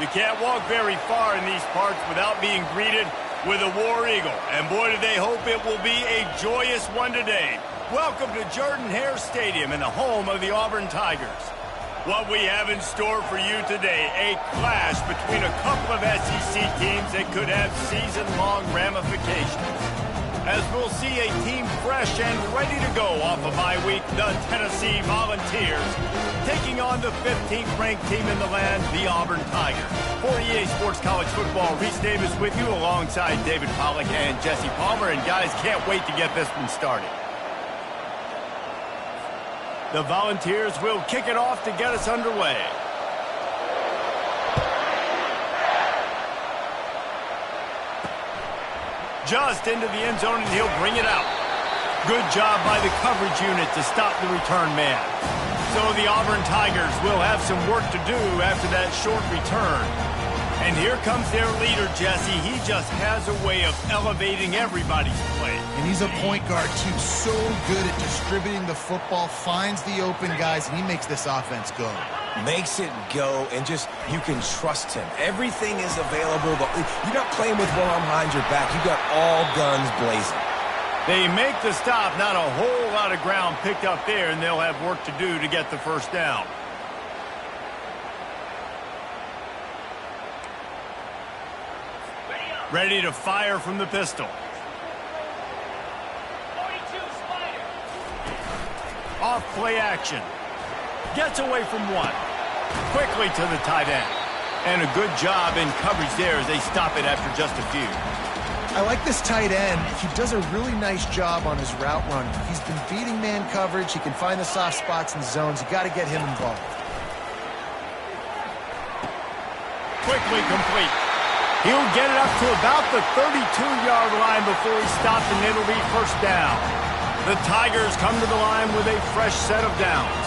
You can't walk very far in these parts without being greeted with a War Eagle. And boy, do they hope it will be a joyous one today. Welcome to Jordan-Hare Stadium and the home of the Auburn Tigers. What we have in store for you today, a clash between a couple of SEC teams that could have season-long ramifications. As we'll see a team fresh and ready to go off a bye week, the Tennessee Volunteers, taking on the 15th ranked team in the land, the Auburn Tigers. For EA Sports College Football, Reese Davis with you alongside David Pollack and Jesse Palmer. And guys, can't wait to get this one started. The Volunteers will kick it off to get us underway. Just into the end zone, and he'll bring it out. Good job by the coverage unit to stop the return man. So the Auburn Tigers will have some work to do after that short return. And here comes their leader, Jesse. He just has a way of elevating everybody's play. And he's a point guard, too. So good at distributing the football, finds the open guys, and he makes this offense go. Makes it go, and just, you can trust him. Everything is available. You're not playing with one arm behind your back. You got all guns blazing. They make the stop. Not a whole lot of ground picked up there, and they'll have work to do to get the first down. Ready to fire from the pistol. 42 Spider. Off play action. Gets away from one. Quickly to the tight end. And a good job in coverage there as they stop it after just a few. I like this tight end. He does a really nice job on his route running. He's been beating man coverage. He can find the soft spots and zones. You got to get him involved. Quickly complete. He'll get it up to about the 32-yard line before he stops, and it'll be first down. The Tigers come to the line with a fresh set of downs.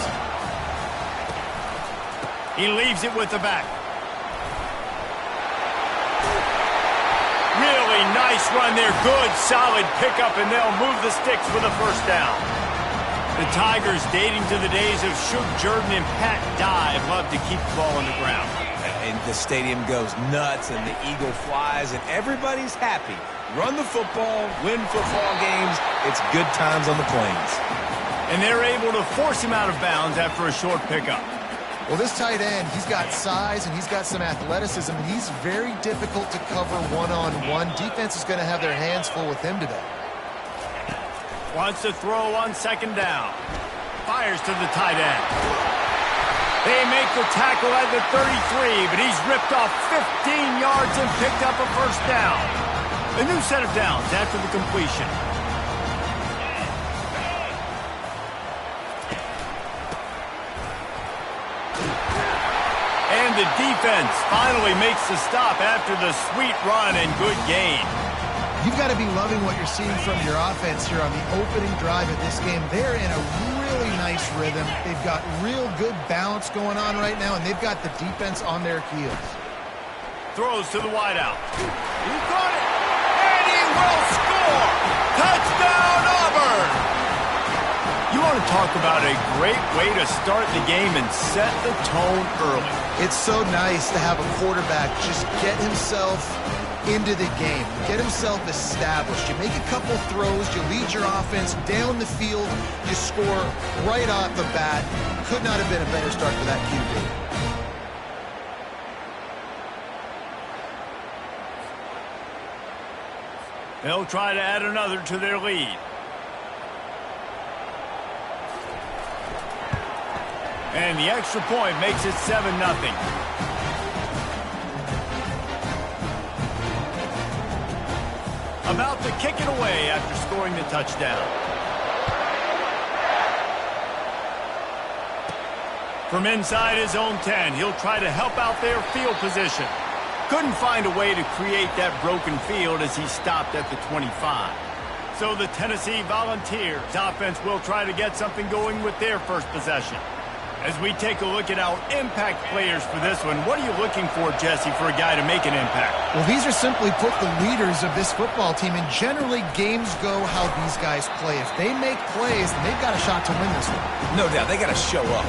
He leaves it with the back. Really nice run there. Good, solid pickup, and they'll move the sticks for the first down. The Tigers, dating to the days of Shug Jordan and Pat Dye, love to keep the ball on the ground. And the stadium goes nuts, and the eagle flies, and everybody's happy. Run the football, win football games. It's good times on the plains. And they're able to force him out of bounds after a short pickup. Well, this tight end, he's got size and he's got some athleticism, and he's very difficult to cover one-on-one. Defense is going to have their hands full with him today. Wants to throw on second down. Fires to the tight end. They make the tackle at the 33, but he's ripped off 15 yards and picked up a first down. A new set of downs after the completion. And the defense finally makes the stop after the sweet run and good gain. You've got to be loving what you're seeing from your offense here on the opening drive of this game. They're in a really nice rhythm. They've got real good balance going on right now, and they've got the defense on their heels. Throws to the wideout. He got it, and he will score! Touchdown, Auburn! You want to talk about a great way to start the game and set the tone early. It's so nice to have a quarterback just get himself into the game, get himself established. You make a couple throws, you lead your offense down the field, you score right off the bat. Could not have been a better start for that QB. They'll try to add another to their lead. And the extra point makes it 7-0. About to kick it away after scoring the touchdown. From inside his own 10, he'll try to help out their field position. Couldn't find a way to create that broken field as he stopped at the 25. So the Tennessee Volunteers offense will try to get something going with their first possession. As we take a look at our impact players for this one, what are you looking for, Jesse, for a guy to make an impact? Well, these are simply put the leaders of this football team, and generally games go how these guys play. If they make plays, then they've got a shot to win this one. No doubt, they got to show up.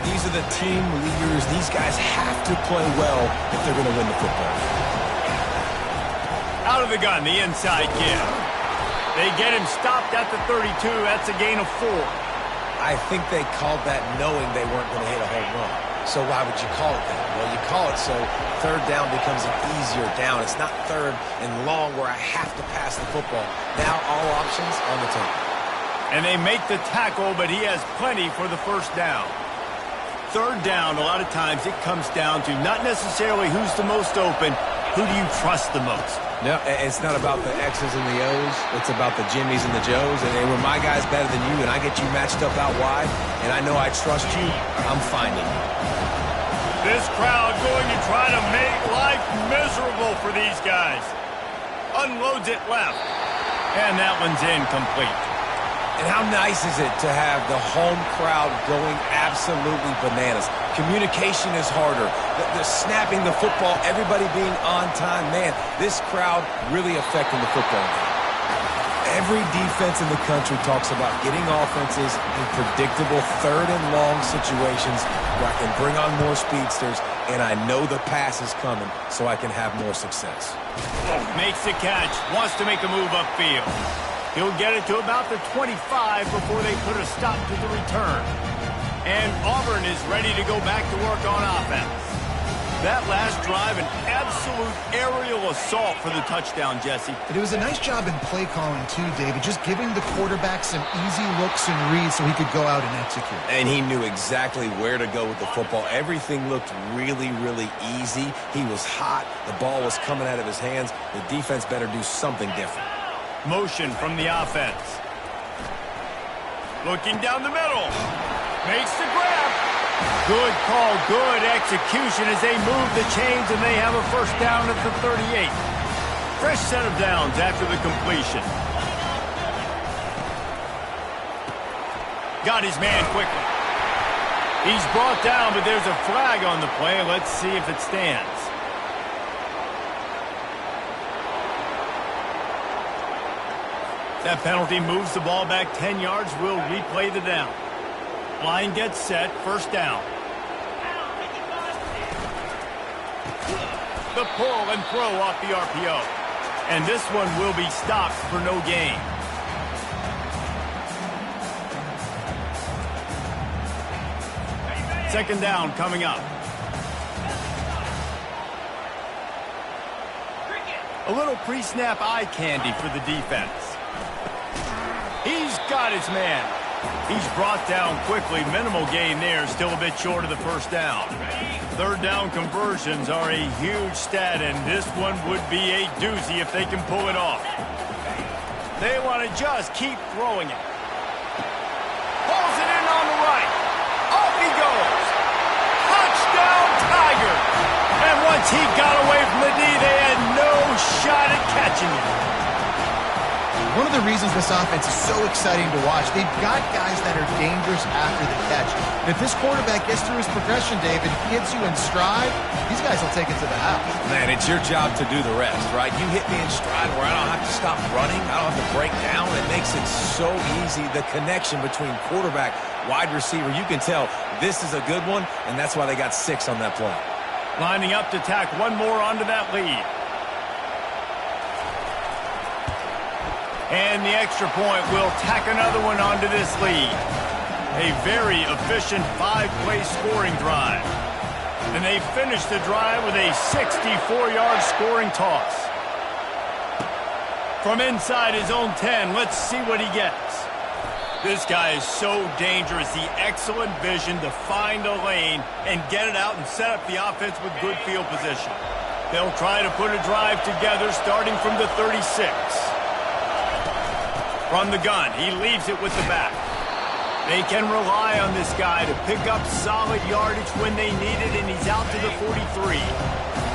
These are the team leaders. These guys have to play well if they're going to win the football. Out of the gun, the inside give. They get him stopped at the 32. That's a gain of 4. I think they called that knowing they weren't going to hit a home run. So why would you call it that? Well, you call it so third down becomes an easier down. It's not third and long where I have to pass the football. Now all options on the table. And they make the tackle, but he has plenty for the first down. Third down, a lot of times it comes down to not necessarily who's the most open, who do you trust the most? No, it's not about the X's and the O's. It's about the Jimmies and the Joes. And when my guy's better than you and I get you matched up out wide and I know I trust you, I'm finding you. This crowd going to try to make life miserable for these guys. Unloads it left. And that one's incomplete. And how nice is it to have the home crowd going absolutely bananas? Communication is harder. The snapping the football, everybody being on time. Man, this crowd really affecting the football game. Every defense in the country talks about getting offenses in predictable third and long situations where I can bring on more speedsters and I know the pass is coming so I can have more success. Makes the catch, wants to make a move upfield. He'll get it to about the 25 before they put a stop to the return. And Auburn is ready to go back to work on offense. That last drive, an absolute aerial assault for the touchdown, Jesse. But it was a nice job in play calling too, David, just giving the quarterback some easy looks and reads so he could go out and execute. And he knew exactly where to go with the football. Everything looked really, really easy. He was hot. The ball was coming out of his hands. The defense better do something different. Motion from the offense. Looking down the middle. Makes the grab. Good call, good execution as they move the chains and they have a first down at the 38. Fresh set of downs after the completion. Got his man quickly. He's brought down, but there's a flag on the play. Let's see if it stands. That penalty moves the ball back 10 yards. We'll replay the down. Line gets set. First down. The pull and throw off the RPO. And this one will be stopped for no gain. Second down coming up. A little pre-snap eye candy for the defense. He's got his man. He's brought down quickly. Minimal gain there. Still a bit short of the first down. Third down conversions are a huge stat, and this one would be a doozy if they can pull it off. They want to just keep throwing it. Pulls it in on the right. Off he goes. Touchdown, Tiger. And once he got away from the knee, they had no shot at catching it. One of the reasons this offense is so exciting to watch, they've got guys that are dangerous after the catch. And if this quarterback gets through his progression, David, hits you in stride, these guys will take it to the house. Man, it's your job to do the rest, right? You hit me in stride where I don't have to stop running. I don't have to break down. It makes it so easy. The connection between quarterback, wide receiver, you can tell this is a good one, and that's why they got 6 on that play. Lining up to tack one more onto that lead. And the extra point will tack another one onto this lead. A very efficient 5-play scoring drive. And they finish the drive with a 64-yard scoring toss. From inside his own 10, let's see what he gets. This guy is so dangerous. The excellent vision to find a lane and get it out and set up the offense with good field position. They'll try to put a drive together starting from the 36. From the gun, he leaves it with the back. They can rely on this guy to pick up solid yardage when they need it, and he's out to the 43.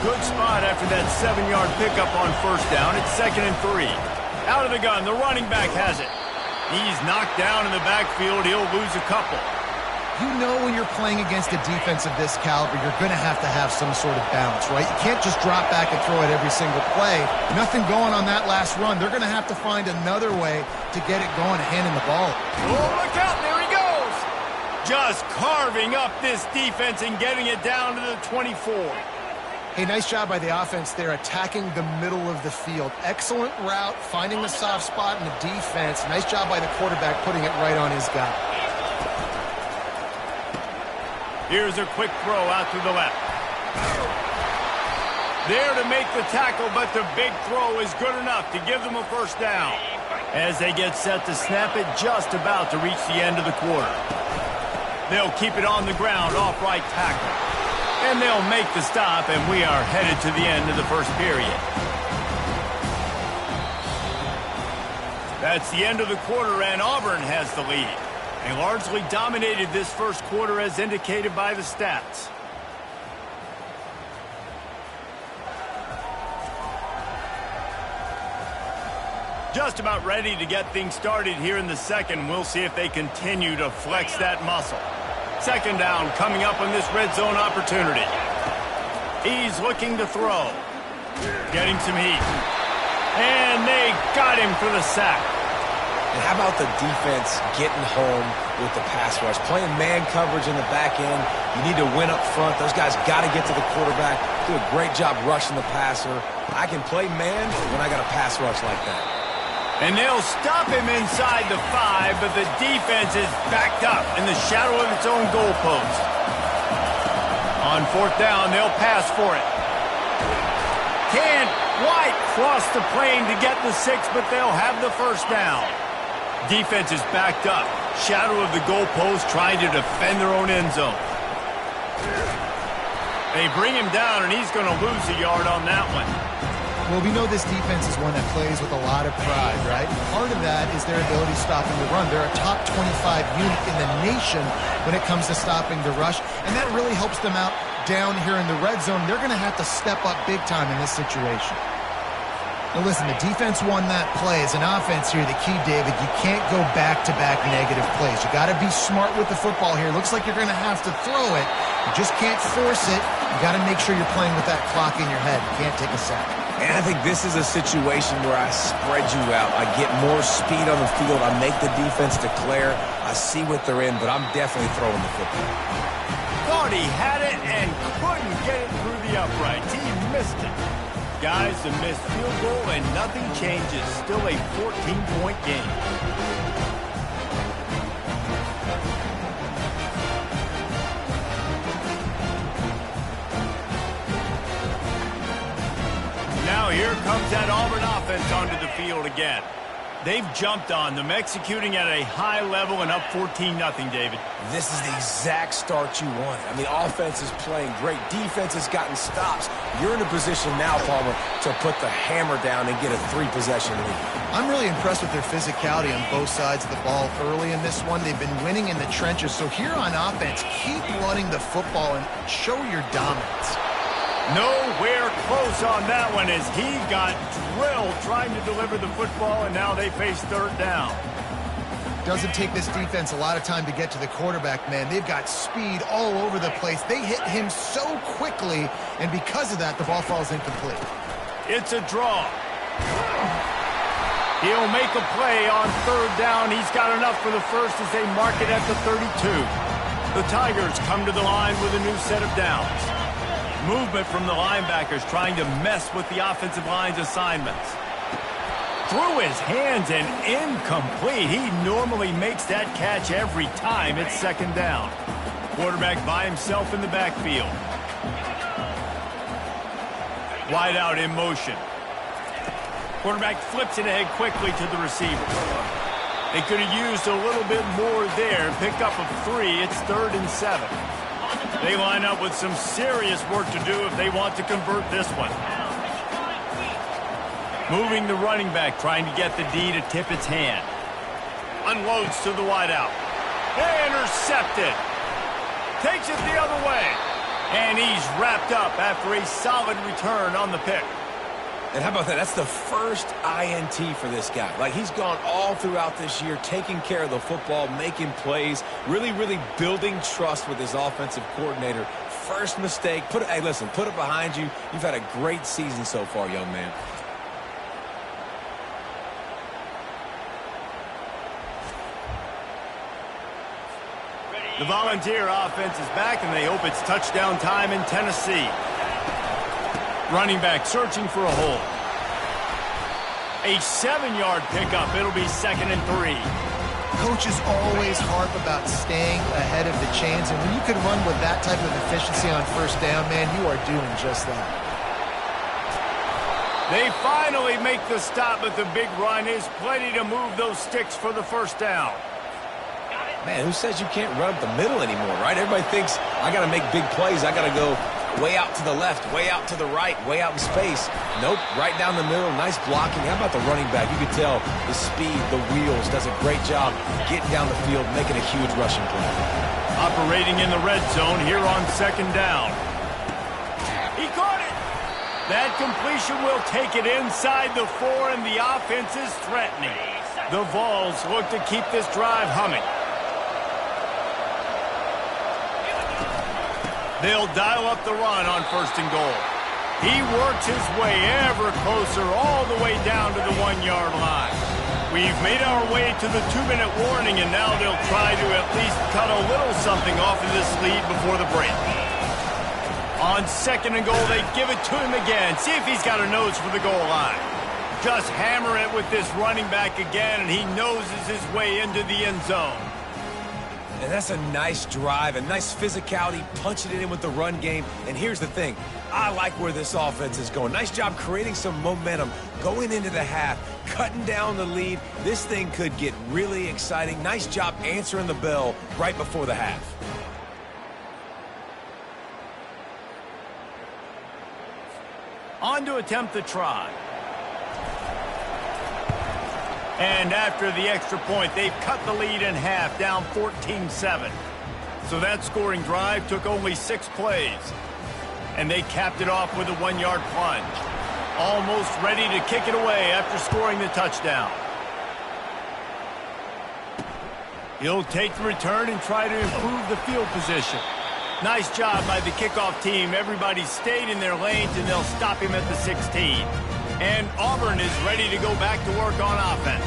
Good spot after that 7-yard pickup on first down. It's 2nd and 3. Out of the gun, the running back has it. He's knocked down in the backfield. He'll lose a couple. You know when you're playing against a defense of this caliber, you're going to have some sort of balance, right? You can't just drop back and throw it every single play. Nothing going on that last run. They're going to have to find another way to get it going and handing the ball. Oh, look out. There he goes. Just carving up this defense and getting it down to the 24. Hey, nice job by the offense there, attacking the middle of the field. Excellent route, finding the soft spot in the defense. Nice job by the quarterback putting it right on his guy. Here's a quick throw out to the left. There to make the tackle, but the big throw is good enough to give them a first down. As they get set to snap it, just about to reach the end of the quarter. They'll keep it on the ground, off right tackle. And they'll make the stop, and we are headed to the end of the first period. That's the end of the quarter, and Auburn has the lead. They largely dominated this first quarter as indicated by the stats. Just about ready to get things started here in the second. We'll see if they continue to flex that muscle. Second down coming up on this red zone opportunity. He's looking to throw. Getting some heat. And they got him for the sack. And how about the defense getting home with the pass rush? Playing man coverage in the back end. You need to win up front. Those guys got to get to the quarterback. Do a great job rushing the passer. I can play man when I got a pass rush like that. And they'll stop him inside the 5, but the defense is backed up in the shadow of its own goalpost. On fourth down, they'll pass for it. Can't quite cross the plane to get the 6, but they'll have the first down. Defense is backed up. Shadow of the goalpost, trying to defend their own end zone. They bring him down, and he's going to lose a yard on that one. Well, we know this defense is one that plays with a lot of pride, right? Part of that is their ability stopping the run. They're a top 25 unit in the nation when it comes to stopping the rush, and that really helps them out down here in the red zone. They're going to have to step up big time in this situation. Now, listen, the defense won that play. As an offense here, the key, David, you can't go back-to-back negative plays. You got to be smart with the football here. Looks like you're going to have to throw it. You just can't force it. You got to make sure you're playing with that clock in your head. You can't take a sack. And I think this is a situation where I spread you out. I get more speed on the field. I make the defense declare. I see what they're in, but I'm definitely throwing the football. Thought he had it and couldn't get it through the uprights. He missed it. Guys, the missed field goal and nothing changes. Still a 14-point game. Now here comes that Auburn offense onto the field again. They've jumped on them, executing at a high level and up 14-0, David. This is the exact start you wanted. I mean, offense is playing great. Defense has gotten stops. You're in a position now, Palmer, to put the hammer down and get a 3-possession lead. I'm really impressed with their physicality on both sides of the ball early in this one. They've been winning in the trenches. So here on offense, keep running the football and show your dominance. Nowhere close on that one as he got drilled trying to deliver the football, and now they face third down. Doesn't take this defense a lot of time to get to the quarterback, man. They've got speed all over the place. They hit him so quickly, and because of that, the ball falls incomplete. It's a draw. He'll make a play on third down. He's got enough for the first as they mark it at the 32. The Tigers come to the line with a new set of downs. Movement from the linebackers trying to mess with the offensive line's assignments. Through his hands and incomplete. He normally makes that catch every time it's second down. Quarterback by himself in the backfield. Wide out in motion. Quarterback flips it ahead quickly to the receiver. They could have used a little bit more there. Pick up a 3. It's 3rd and 7. They line up with some serious work to do if they want to convert this one. Moving the running back, trying to get the D to tip its hand. Unloads to the wideout. Intercepted. Takes it the other way. And he's wrapped up after a solid return on the pick. And how about that? That's the first INT for this guy. Like, he's gone all throughout this year, taking care of the football, making plays, really, really building trust with his offensive coordinator. First mistake. Hey, listen, put it behind you. You've had a great season so far, young man. The Volunteer offense is back, and they hope it's touchdown time in Tennessee. Running back searching for a hole. A 7-yard pickup. It'll be 2nd and 3. Coaches always harp about staying ahead of the chains, and when you can run with that type of efficiency on first down, man, you are doing just that. They finally make the stop, but the big run is plenty to move those sticks for the first down. Man, who says you can't run up the middle anymore, right? Everybody thinks, I got to make big plays. I got to go way out to the left, way out to the right, way out in space. Nope, right down the middle. Nice blocking. How about the running back? You can tell the speed, the wheels, does a great job getting down the field, making a huge rushing play. Operating in the red zone here on 2nd down. He caught it. That completion will take it inside the 4, and the offense is threatening. The Vols look to keep this drive humming. They'll dial up the run on 1st and goal. He works his way ever closer all the way down to the 1-yard line. We've made our way to the 2-minute warning, and now they'll try to at least cut a little something off of this lead before the break. On 2nd and goal, they give it to him again. See if he's got a nose for the goal line. Just hammer it with this running back again, and he noses his way into the end zone. And that's a nice drive, a nice physicality, punching it in with the run game. And here's the thing. I like where this offense is going. Nice job creating some momentum, going into the half, cutting down the lead. This thing could get really exciting. Nice job answering the bell right before the half. On to attempt the try. And after the extra point, they've cut the lead in half, down 14-7. So that scoring drive took only 6 plays. And they capped it off with a 1-yard plunge. Almost ready to kick it away after scoring the touchdown. He'll take the return and try to improve the field position. Nice job by the kickoff team. Everybody stayed in their lanes, and they'll stop him at the 16. And Auburn is ready to go back to work on offense.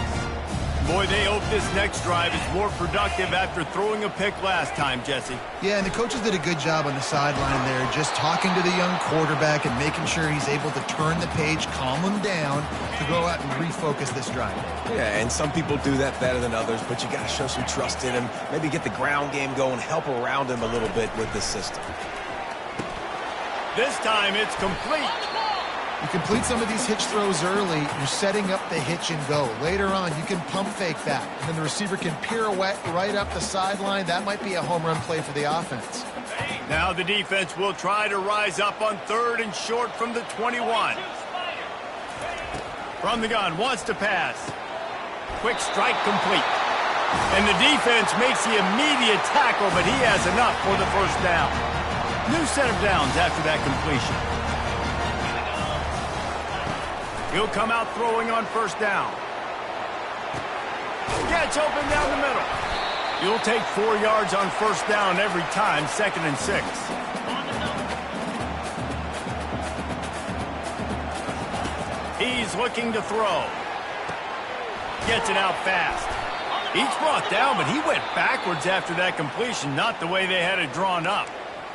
Boy, they hope this next drive is more productive after throwing a pick last time, Jesse. Yeah, and the coaches did a good job on the sideline there, just talking to the young quarterback and making sure he's able to turn the page, calm him down, to go out and refocus this drive. Yeah, and some people do that better than others, but you got to show some trust in him, maybe get the ground game going, help around him a little bit with this system. This time it's complete. You complete some of these hitch throws early, you're setting up the hitch and go. Later on, you can pump fake that, and then the receiver can pirouette right up the sideline. That might be a home run play for the offense. Now the defense will try to rise up on 3rd and short from the 21. From the gun, wants to pass. Quick strike complete. And the defense makes the immediate tackle, but he has enough for the first down. New set of downs after that completion. He'll come out throwing on 1st down. Gets open down the middle. He'll take 4 yards on 1st down every time, 2nd and 6. He's looking to throw. Gets it out fast. He's brought down, but he went backwards after that completion, not the way they had it drawn up.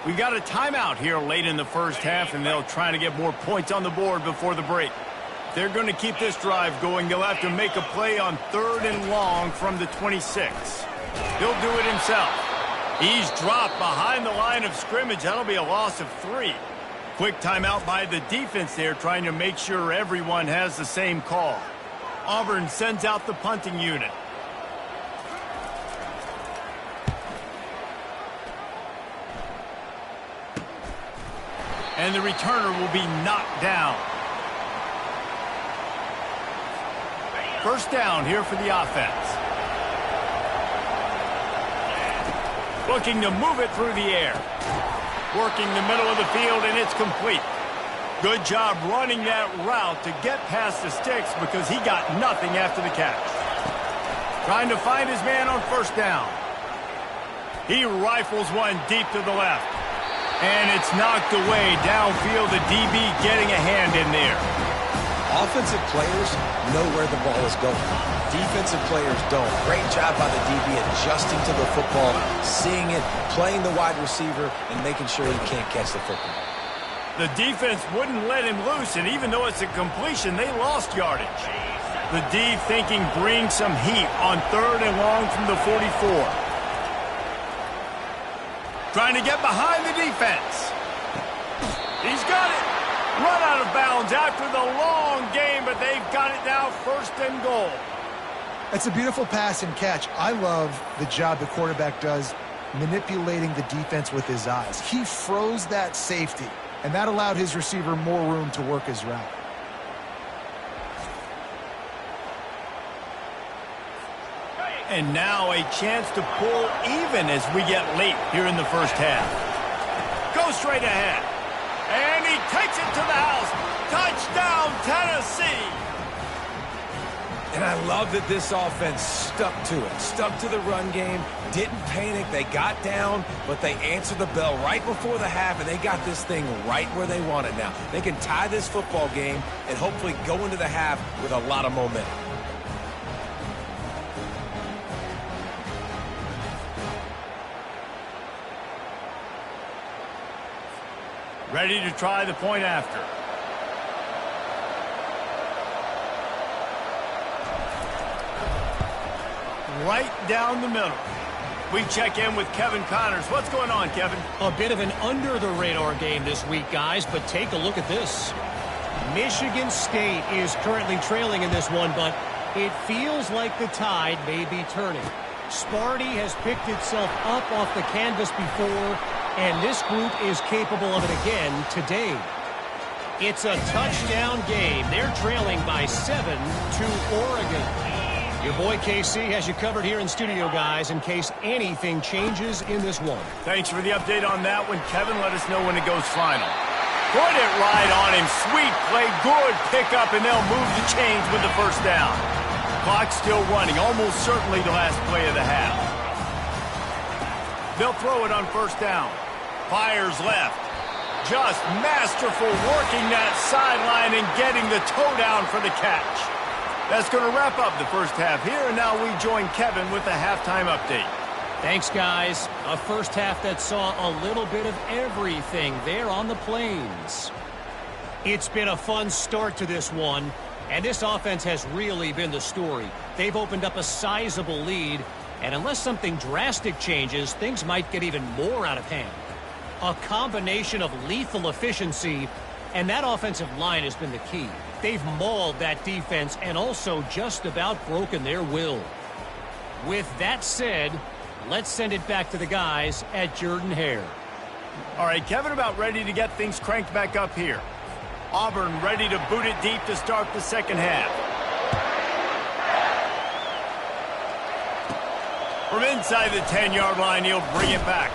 We got a timeout here late in the first half, and they'll try to get more points on the board before the break. They're going to keep this drive going. They'll have to make a play on 3rd and long from the 26. He'll do it himself. He's dropped behind the line of scrimmage. That'll be a loss of 3. Quick timeout by the defense there, trying to make sure everyone has the same call. Auburn sends out the punting unit. And the returner will be knocked down. First down here for the offense. Looking to move it through the air. Working the middle of the field, and it's complete. Good job running that route to get past the sticks because he got nothing after the catch. Trying to find his man on first down. He rifles one deep to the left. And it's knocked away downfield. The DB getting a hand in there. Offensive players know where the ball is going. Defensive players don't. Great job by the DB adjusting to the football, seeing it, playing the wide receiver, and making sure he can't catch the football. The defense wouldn't let him loose, and even though it's a completion, they lost yardage. The D thinking bring some heat on 3rd and long from the 44. Trying to get behind the defense. He's got it. Run out of bounds after the long game, but they've got it now 1st and goal. It's a beautiful pass and catch. I love the job the quarterback does manipulating the defense with his eyes. He froze that safety, and that allowed his receiver more room to work his route. And now a chance to pull even as we get late here in the first half. Go straight ahead. And he takes it to the house. Touchdown, Tennessee. And I love that this offense stuck to it. Stuck to the run game. Didn't panic. They got down, but they answered the bell right before the half, and they got this thing right where they want it now. They can tie this football game and hopefully go into the half with a lot of momentum. Ready to try the point after. Right down the middle. We check in with Kevin Connors. What's going on, Kevin? A bit of an under-the-radar game this week, guys, but take a look at this. Michigan State is currently trailing in this one, but it feels like the tide may be turning. Sparty has picked itself up off the canvas before, and this group is capable of it again today. It's a touchdown game. They're trailing by 7 to Oregon. Your boy KC has you covered here in studio, guys, in case anything changes in this one. Thanks for the update on that one, Kevin. Let us know when it goes final. Put it right on him. Sweet play. Good pickup, and they'll move the chains with the first down. Clock's still running. Almost certainly the last play of the half. They'll throw it on first down. Fires left. Just masterful working that sideline and getting the toe down for the catch. That's going to wrap up the first half here, and now we join Kevin with the halftime update. Thanks, guys. A first half that saw a little bit of everything there on the Plains. It's been a fun start to this one, and this offense has really been the story. They've opened up a sizable lead, and unless something drastic changes, things might get even more out of hand. A combination of lethal efficiency, and that offensive line has been the key. They've mauled that defense and also just about broken their will. With that said, let's send it back to the guys at Jordan-Hare. All right, Kevin, about ready to get things cranked back up here. Auburn ready to boot it deep to start the second half. From inside the 10-yard line, he'll bring it back.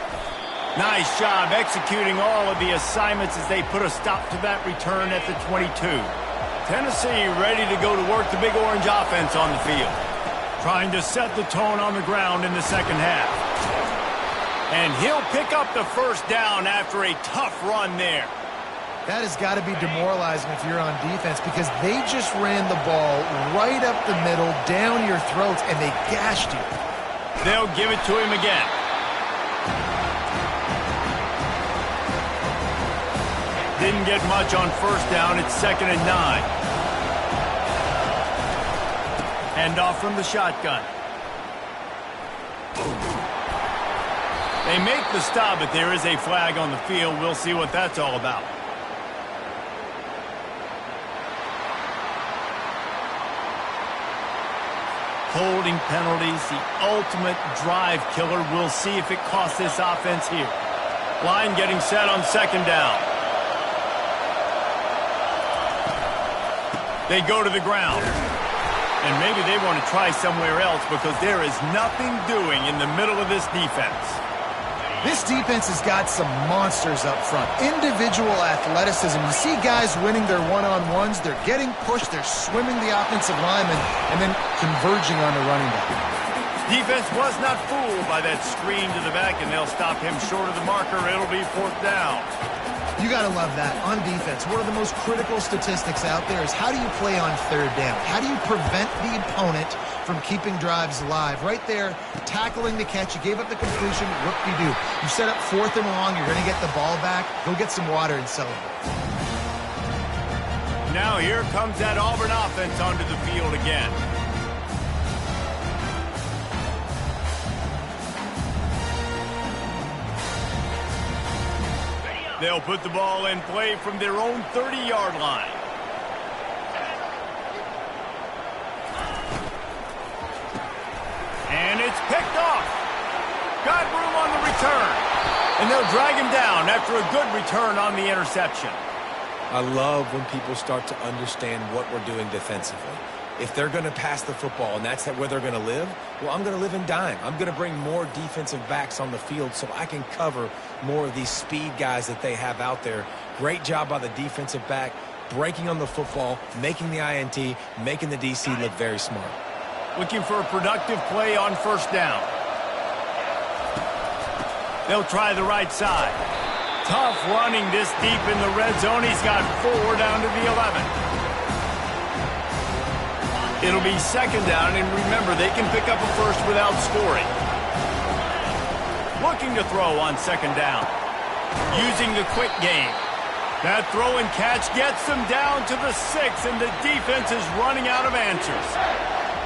Nice job executing all of the assignments as they put a stop to that return at the 22. Tennessee ready to go to work the Big Orange offense on the field. Trying to set the tone on the ground in the second half. And he'll pick up the first down after a tough run there. That has got to be demoralizing if you're on defense because they just ran the ball right up the middle, down your throats, and they gashed you. They'll give it to him again. Didn't get much on first down. It's 2nd and 9. Hand off from the shotgun. They make the stop, but there is a flag on the field. We'll see what that's all about. Holding penalties, the ultimate drive killer. We'll see if it costs this offense here. Line getting set on 2nd down. They go to the ground. And maybe they want to try somewhere else because there is nothing doing in the middle of this defense. This defense has got some monsters up front. Individual athleticism. You see guys winning their one-on-ones. They're getting pushed. They're swimming the offensive lineman and then converging on the running back. Defense was not fooled by that screen to the back, and they'll stop him short of the marker. It'll be 4th down. You got to love that. On defense, one of the most critical statistics out there is how do you play on 3rd down? How do you prevent the opponent from keeping drives alive? Right there, tackling the catch. You gave up the completion. Whoop-de-doo. You set up 4th and long. You're going to get the ball back. Go get some water and celebrate. Now here comes that Auburn offense onto the field again. They'll put the ball in play from their own 30-yard line. And it's picked off. Got room on the return. And they'll drag him down after a good return on the interception. I love when people start to understand what we're doing defensively. If they're going to pass the football and that's where they're going to live, well, I'm going to live in dime. I'm going to bring more defensive backs on the field so I can cover more of these speed guys that they have out there. Great job by the defensive back, breaking on the football, making the INT, making the DC look very smart. Looking for a productive play on 1st down. They'll try the right side. Tough running this deep in the red zone. He's got 4 down to the 11. It'll be 2nd down, and remember, they can pick up a first without scoring. Looking to throw on 2nd down. Using the quick game. That throw and catch gets them down to the 6, and the defense is running out of answers.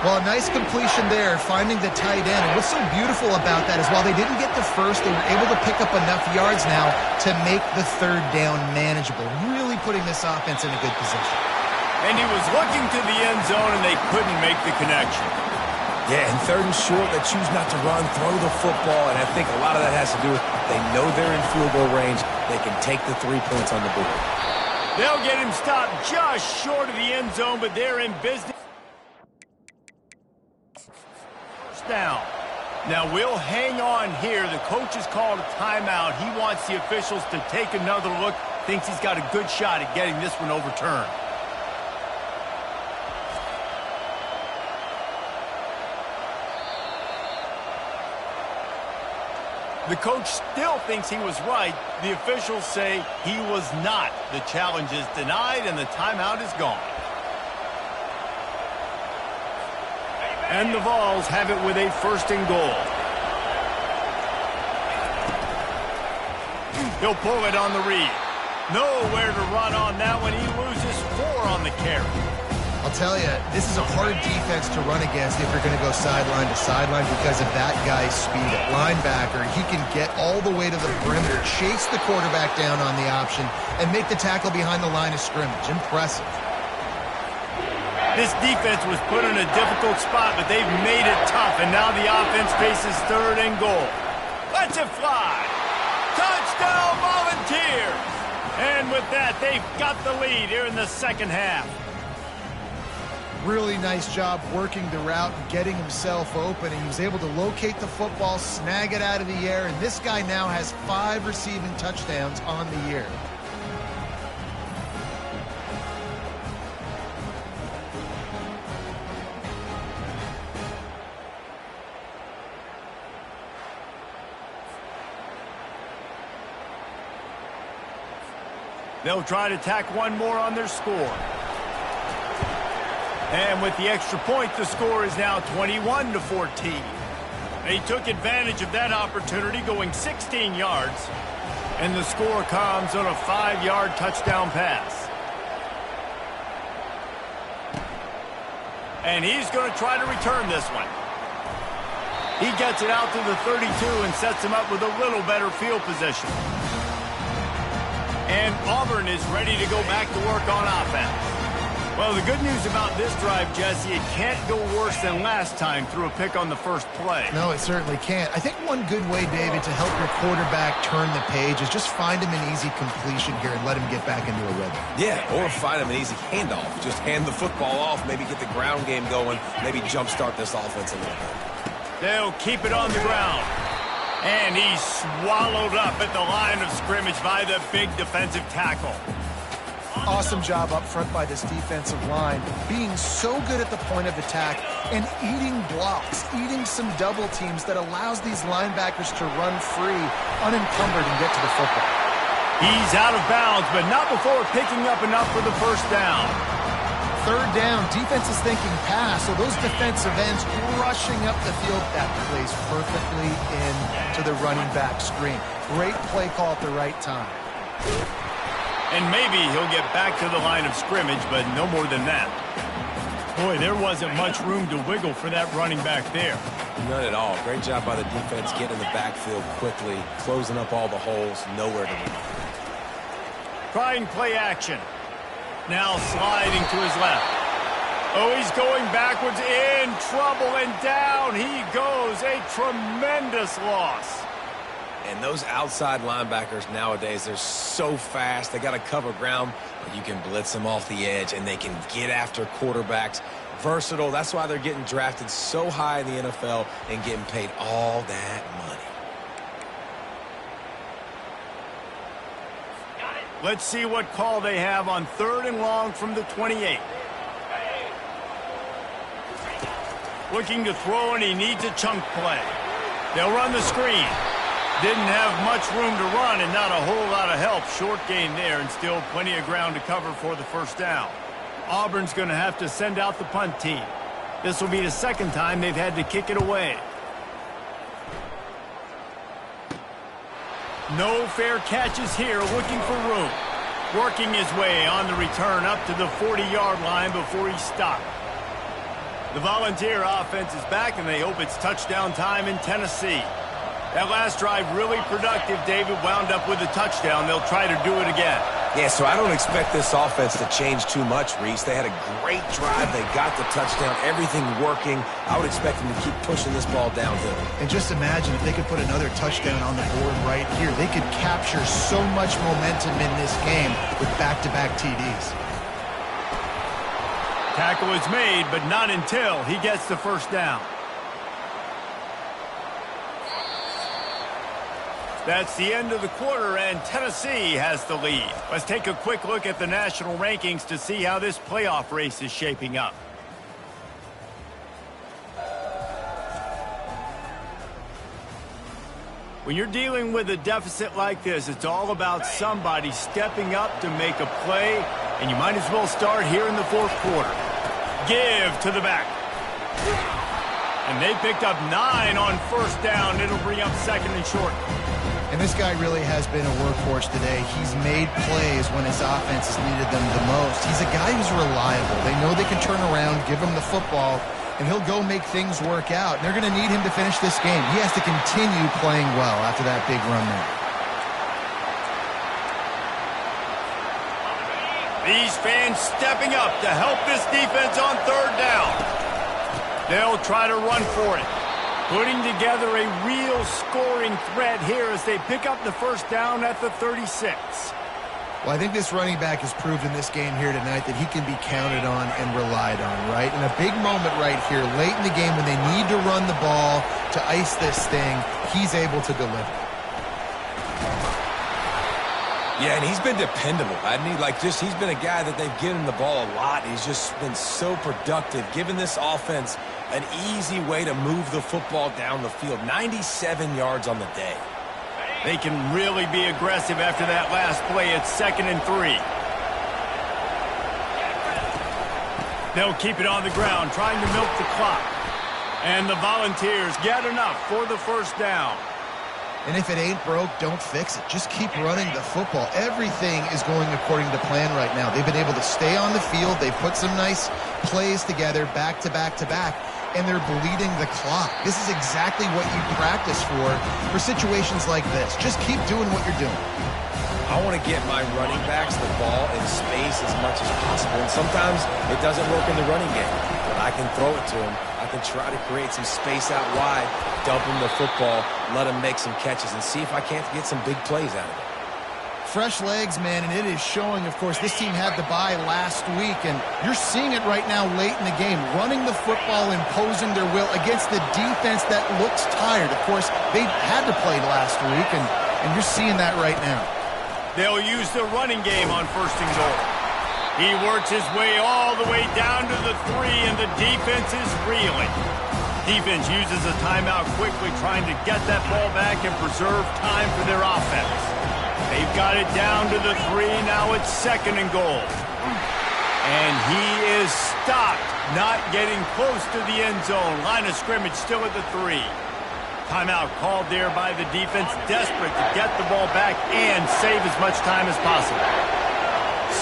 Well, a nice completion there, finding the tight end. And what's so beautiful about that is while they didn't get the first, they were able to pick up enough yards now to make the 3rd down manageable. Really putting this offense in a good position. And he was looking to the end zone, and they couldn't make the connection. Yeah, and 3rd and short, they choose not to run, throw the football, and I think a lot of that has to do with they know they're in field goal range. They can take the 3 points on the board. They'll get him stopped just short of the end zone, but they're in business. 1st down. Now, we'll hang on here. The coach has called a timeout. He wants the officials to take another look. Thinks he's got a good shot at getting this one overturned. The coach still thinks he was right. The officials say he was not. The challenge is denied, and the timeout is gone. And the Vols have it with a 1st and goal. He'll pull it on the read. Nowhere to run on that one. He loses 4 on the carry. I'll tell you, this is a hard defense to run against if you're going to go sideline to sideline because of that guy's speed. At linebacker, he can get all the way to the perimeter, chase the quarterback down on the option, and make the tackle behind the line of scrimmage. Impressive. This defense was put in a difficult spot, but they've made it tough, and now the offense faces 3rd and goal. Let's it fly. Touchdown, Volunteers! And with that, they've got the lead here in the 2nd half. Really nice job working the route and getting himself open. And he was able to locate the football, snag it out of the air, and this guy now has 5 receiving touchdowns on the year. They'll try to tack one more on their score. And with the extra point, the score is now 21-14. They took advantage of that opportunity, going 16 yards. And the score comes on a 5-yard touchdown pass. And he's going to try to return this one. He gets it out to the 32 and sets him up with a little better field position. And Auburn is ready to go back to work on offense. Well, the good news about this drive, Jesse, it can't go worse than last time through a pick on the first play. No, it certainly can't. I think one good way, David, to help your quarterback turn the page is just find him an easy completion here and let him get back into a rhythm. Yeah, or find him an easy handoff. Just hand the football off, maybe get the ground game going, maybe jumpstart this offense a little bit. They'll keep it on the ground. And he's swallowed up at the line of scrimmage by the big defensive tackle. Awesome job up front by this defensive line, being so good at the point of attack and eating blocks, eating some double teams that allows these linebackers to run free, unencumbered, and get to the football. He's out of bounds, but not before picking up enough for the first down. Third down, defense is thinking pass, so those defensive ends rushing up the field. That plays perfectly into the running back screen. Great play call at the right time. And maybe he'll get back to the line of scrimmage, but no more than that. Boy, there wasn't much room to wiggle for that running back there. None at all. Great job by the defense getting in the backfield quickly, closing up all the holes, nowhere to look. Trying play action. Now sliding to his left. Oh, he's going backwards, in trouble, and down he goes. A tremendous loss. And those outside linebackers nowadays, they're so fast. They got to cover ground, but you can blitz them off the edge, and they can get after quarterbacks. Versatile. That's why they're getting drafted so high in the NFL and getting paid all that money. Let's see what call they have on 3rd and long from the 28. Looking to throw, and he needs a chunk play. They'll run the screen. Didn't have much room to run and not a whole lot of help. Short gain there and still plenty of ground to cover for the first down. Auburn's going to have to send out the punt team. This will be the second time they've had to kick it away. No fair catches here, looking for room. Working his way on the return up to the 40-yard line before he stopped. The Volunteer offense is back, and they hope it's touchdown time in Tennessee. That last drive really productive. David wound up with a touchdown. They'll try to do it again. Yeah, so I don't expect this offense to change too much, Reese. They had a great drive. They got the touchdown. Everything working. I would expect them to keep pushing this ball downhill. And just imagine if they could put another touchdown on the board right here. They could capture so much momentum in this game with back-to-back TDs. Tackle is made, but not until he gets the first down. That's the end of the quarter, and Tennessee has the lead. Let's take a quick look at the national rankings to see how this playoff race is shaping up. When you're dealing with a deficit like this, it's all about somebody stepping up to make a play, and you might as well start here in the fourth quarter. Give to the back. And they picked up 9 on first down. It'll bring up 2nd and short. And this guy really has been a workhorse today. He's made plays when his offense has needed them the most. He's a guy who's reliable. They know they can turn around, give him the football, and he'll go make things work out. And they're going to need him to finish this game. He has to continue playing well after that big run there. These fans stepping up to help this defense on 3rd down. They'll try to run for it. Putting together a real scoring threat here as they pick up the first down at the 36. Well, I think this running back has proved in this game here tonight that he can be counted on and relied on, right? In a big moment right here, late in the game when they need to run the ball to ice this thing, he's able to deliver. Yeah, and he's been dependable, hasn't he? He's been a guy that they've given the ball a lot. He's just been so productive, giving this offense an easy way to move the football down the field. 97 yards on the day. They can really be aggressive after that last play. It's 2nd and 3. They'll keep it on the ground, trying to milk the clock. And the Volunteers get enough for the first down. And if it ain't broke, don't fix it. Just keep running the football. Everything is going according to plan right now. They've been able to stay on the field. They've put some nice plays together back to back to back, and they're bleeding the clock. This is exactly what you practice for situations like this. Just keep doing what you're doing. I want to get my running backs the ball in space as much as possible. And sometimes it doesn't work in the running game, but I can throw it to them. I can try to create some space out wide, dump him the football, let him make some catches, and see if I can't get some big plays out of it. Fresh legs, man, and it is showing. Of course, this team had the bye last week, and you're seeing it right now late in the game, running the football, imposing their will against the defense that looks tired. Of course, they had to play last week, and you're seeing that right now. They'll use the running game on 1st and goal. He works his way all the way down to the 3, and the defense is reeling. Defense uses a timeout quickly, trying to get that ball back and preserve time for their offense. They've got it down to the 3. Now it's 2nd and goal. And he is stopped, not getting close to the end zone. Line of scrimmage still at the 3. Timeout called there by the defense, desperate to get the ball back and save as much time as possible.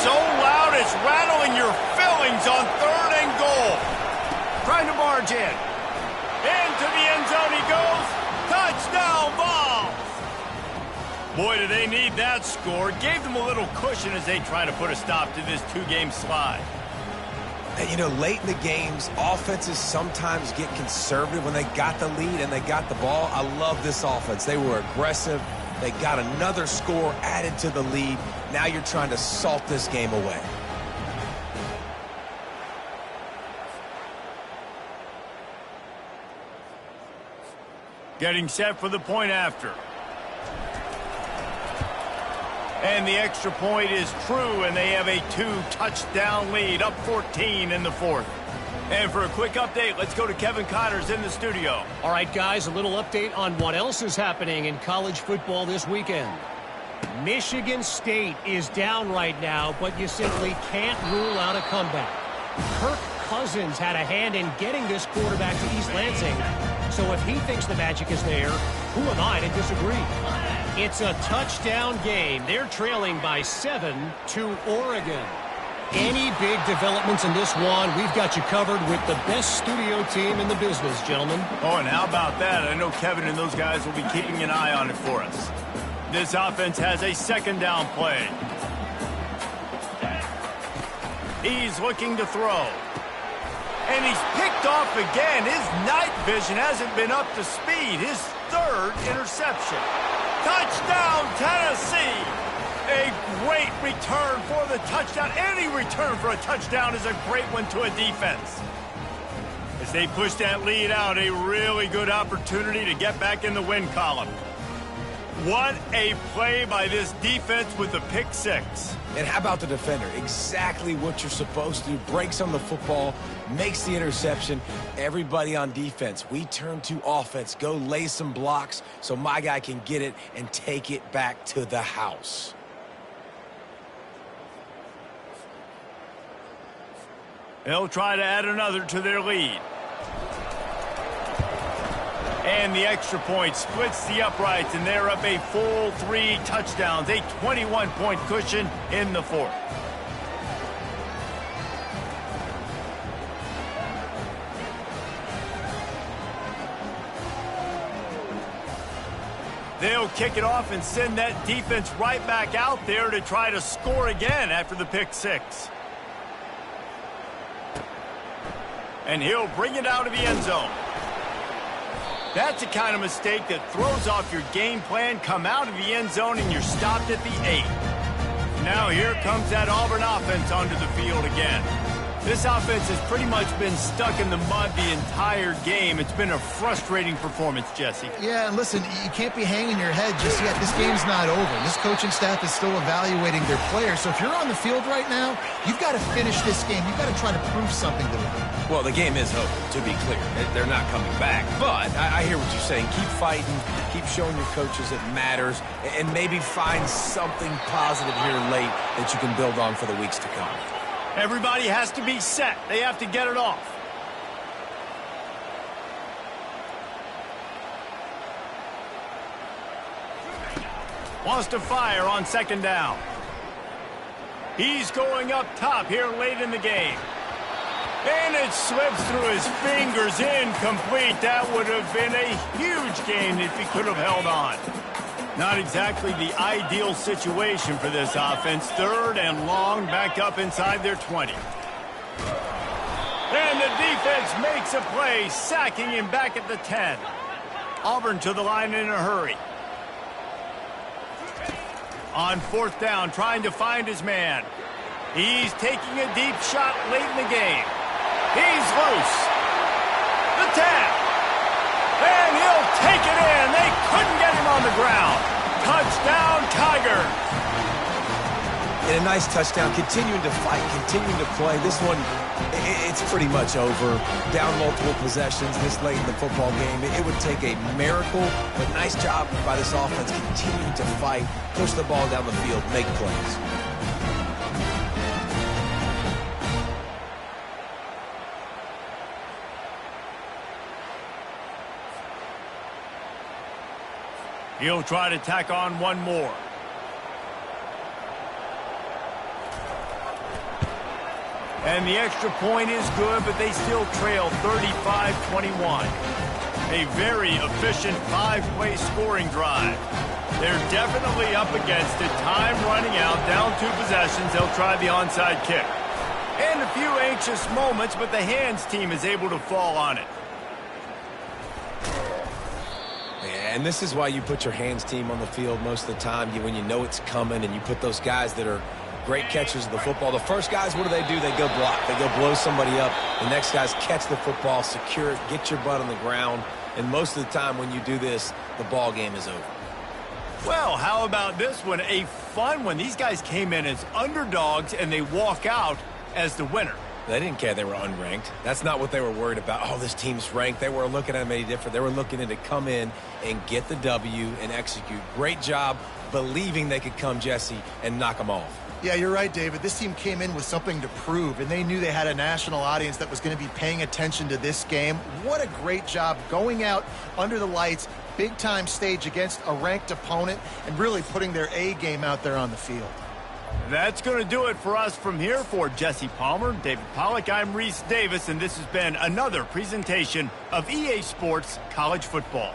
So loud it's rattling your fillings on 3rd and goal. Trying to barge in. Into the end zone he goes. Touchdown ball. Boy, do they need that score. Gave them a little cushion as they try to put a stop to this 2-game slide. And, you know, late in the games, offenses sometimes get conservative when they got the lead and they got the ball. I love this offense. They were aggressive. They got another score added to the lead. Now you're trying to salt this game away. Getting set for the point after. And the extra point is true, and they have a 2-touchdown lead, up 14 in the 4th. And for a quick update, let's go to Kevin Connors in the studio. All right, guys, a little update on what else is happening in college football this weekend. Michigan State is down right now, but you simply can't rule out a comeback. Kirk Cousins had a hand in getting this quarterback to East Lansing, so if he thinks the magic is there, who am I to disagree? It's a touchdown game. They're trailing by 7 to Oregon. Any big developments in this one, we've got you covered with the best studio team in the business, gentlemen. Oh, and how about that? I know Kevin and those guys will be keeping an eye on it for us. This offense has a 2nd down play. He's looking to throw. And he's picked off again. His night vision hasn't been up to speed. His 3rd interception. Touchdown, Tennessee! A great return for the touchdown. Any return for a touchdown is a great one to a defense. As they push that lead out, a really good opportunity to get back in the win column. What a play by this defense with the pick 6. And how about the defender? Exactly what you're supposed to do. Breaks on the football, makes the interception. Everybody on defense, we turn to offense. Go lay some blocks so my guy can get it and take it back to the house. They'll try to add another to their lead. And the extra point splits the uprights, and they're up a full 3 touchdowns, a 21-point cushion in the 4th. They'll kick it off and send that defense right back out there to try to score again after the pick 6. And he'll bring it out of the end zone. That's the kind of mistake that throws off your game plan. Come out of the end zone and you're stopped at the 8. Now here comes that Auburn offense onto the field again. This offense has pretty much been stuck in the mud the entire game. It's been a frustrating performance, Jesse. Yeah, and listen, you can't be hanging your head just yet. This game's not over. This coaching staff is still evaluating their players. So if you're on the field right now, you've got to finish this game. You've got to try to prove something to them. Well, the game is over, to be clear. They're not coming back. But I hear what you're saying. Keep fighting. Keep showing your coaches it matters. And maybe find something positive here late that you can build on for the weeks to come. Everybody has to be set. They have to get it off. Wants to fire on 2nd down. He's going up top here late in the game. And it slips through his fingers, incomplete. That would have been a huge gain if he could have held on. Not exactly the ideal situation for this offense. 3rd and long, back up inside their 20. And the defense makes a play, sacking him back at the 10. Auburn to the line in a hurry. On fourth down, trying to find his man. He's taking a deep shot late in the game. He's loose. The tap. And he'll take it in. They couldn't get him on the ground. Touchdown, Tigers. And a nice touchdown, continuing to fight, continuing to play. This one, it's pretty much over. Down multiple possessions this late in the football game. It would take a miracle, but nice job by this offense continuing to fight, push the ball down the field, make plays. He'll try to tack on one more. And the extra point is good, but they still trail 35-21. A very efficient five-play scoring drive. They're definitely up against it. Time running out, down 2 possessions. They'll try the onside kick. And a few anxious moments, but the hands team is able to fall on it. And this is why you put your hands team on the field most of the time, when you know it's coming, and you put those guys that are great catchers of the football. The first guys, what do? They go block. They go blow somebody up. The next guys catch the football, secure it, get your butt on the ground. And most of the time when you do this, the ball game is over. Well, how about this one? A fun one. These guys came in as underdogs, and they walk out as the winner. They didn't care they were unranked. That's not what they were worried about. Oh, this team's ranked. They weren't looking at them any different. They were looking at it to come in and get the W and execute. Great job believing they could come, Jesse, and knock them off. Yeah, you're right, David. This team came in with something to prove, and they knew they had a national audience that was going to be paying attention to this game. What a great job going out under the lights, big-time stage against a ranked opponent, and really putting their A game out there on the field. That's going to do it for us from here. For Jesse Palmer, David Pollack, I'm Reese Davis, and this has been another presentation of EA Sports College Football.